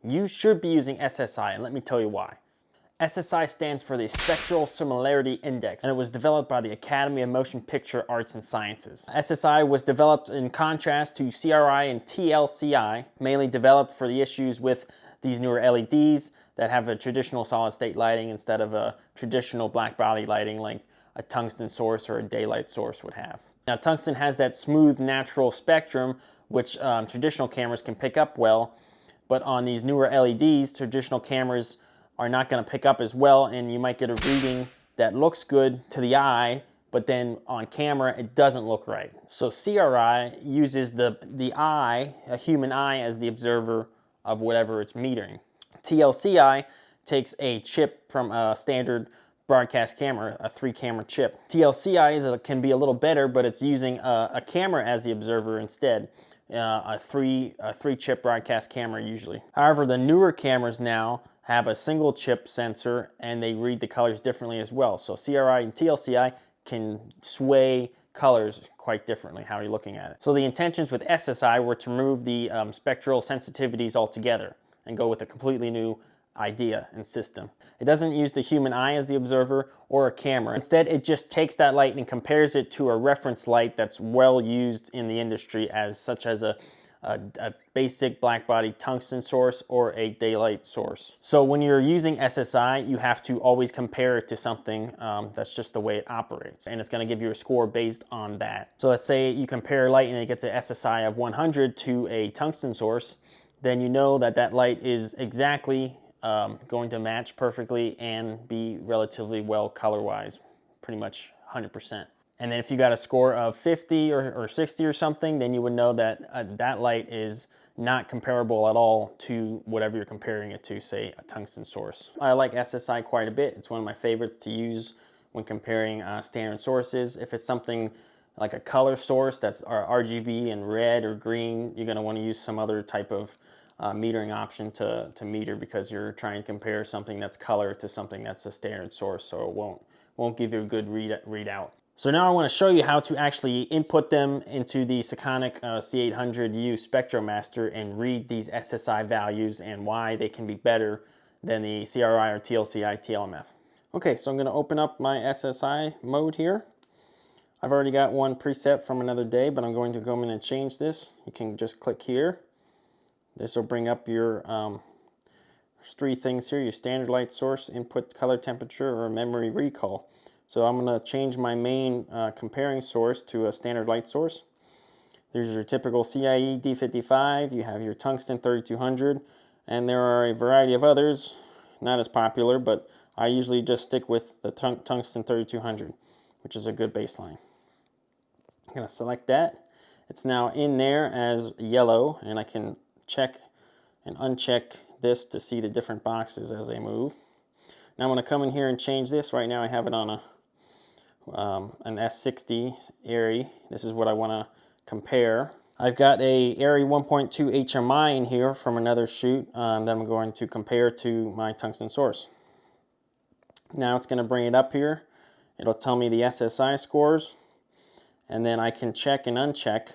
You should be using SSI, and let me tell you why. SSI stands for the Spectral Similarity Index, and it was developed by the Academy of Motion Picture Arts and Sciences. SSI was developed in contrast to CRI and TLCI, mainly developed for the issues with these newer LEDs that have a traditional solid state lighting instead of a traditional black body lighting like a tungsten source or a daylight source would have. Now, tungsten has that smooth, natural spectrum, which traditional cameras can pick up well, but on these newer LEDs, traditional cameras are not going to pick up as well, and you might get a reading that looks good to the eye, but then on camera it doesn't look right. So CRI uses the eye, a human eye, as the observer of whatever it's metering. TLCI takes a chip from a standard broadcast camera, a 3-camera chip. TLCI can be a little better, but it's using a camera as the observer instead. A three chip broadcast camera usually. However, the newer cameras now have a single chip sensor and they read the colors differently as well. So CRI and TLCI can sway colors quite differently, how you're looking at it. So the intentions with SSI were to remove the spectral sensitivities altogether and go with a completely new idea and system. It doesn't use the human eye as the observer or a camera. Instead, it just takes that light and compares it to a reference light that's well used in the industry, such as a basic black body tungsten source or a daylight source. So when you're using SSI, you have to always compare it to something that's just the way it operates, and it's going to give you a score based on that. So let's say you compare light and it gets an SSI of 100 to a tungsten source, then you know that that light is exactly going to match perfectly and be relatively well color-wise, pretty much 100%. And then if you got a score of 50 or 60 or something, then you would know that that light is not comparable at all to whatever you're comparing it to, say a tungsten source. I like SSI quite a bit. It's one of my favorites to use when comparing standard sources. If it's something like a color source that's RGB and red or green, you're gonna wanna use some other type of metering option to meter, because you're trying to compare something that's color to something that's a standard source, so it won't give you a good readout. So now I want to show you how to actually input them into the Sekonic C800U SpectroMaster and read these SSI values and why they can be better than the CRI or TLCI TLMF. Okay, so I'm going to open up my SSI mode here. I've already got one preset from another day, but I'm going to go in and change this. You can just click here. This will bring up your there's 3 things here: your standard light source, input color temperature, or memory recall. So I'm going to change my main comparing source to a standard light source. There's your typical CIE D55, you have your tungsten 3200, and there are a variety of others, not as popular, but I usually just stick with the tungsten 3200, which is a good baseline. I'm going to select that. It's now in there as yellow, and I can check and uncheck this to see the different boxes as they move. Now I'm going to come in here and change this. Right now I have it on an S60 ARRI. This is what I want to compare. I've got a ARRI 1.2 HMI in here from another shoot that I'm going to compare to my tungsten source. Now it's going to bring it up here. It'll tell me the SSI scores, and then I can check and uncheck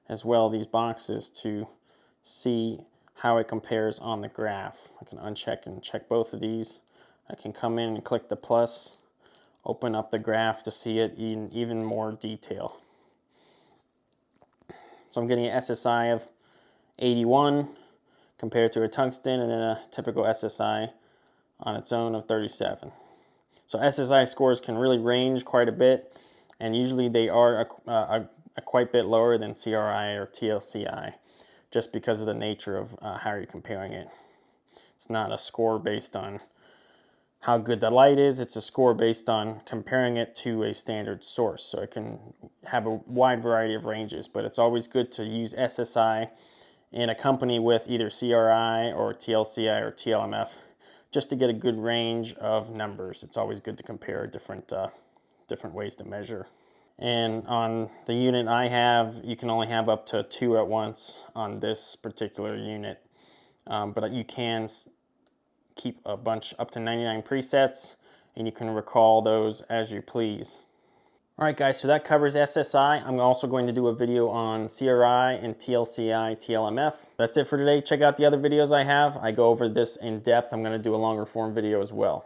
as well these boxes to see how it compares on the graph. I can uncheck and check both of these. I can come in and click the plus, open up the graph to see it in even more detail. So I'm getting an SSI of 81 compared to a tungsten, and then a typical SSI on its own of 37. So SSI scores can really range quite a bit, and usually they are a quite bit lower than CRI or TLCI, just because of the nature of how you're comparing it. It's not a score based on how good the light is, it's a score based on comparing it to a standard source. So it can have a wide variety of ranges, but it's always good to use SSI in a company with either CRI or TLCI or TLMF, just to get a good range of numbers. It's always good to compare different ways to measure. And on the unit I have, you can only have up to 2 at once on this particular unit, but you can keep a bunch up to 99 presets, and you can recall those as you please. All right, guys, so that covers SSI. I'm also going to do a video on CRI and TLCI, TLMF. That's it for today. Check out the other videos I have. I go over this in depth. I'm going to do a longer form video as well.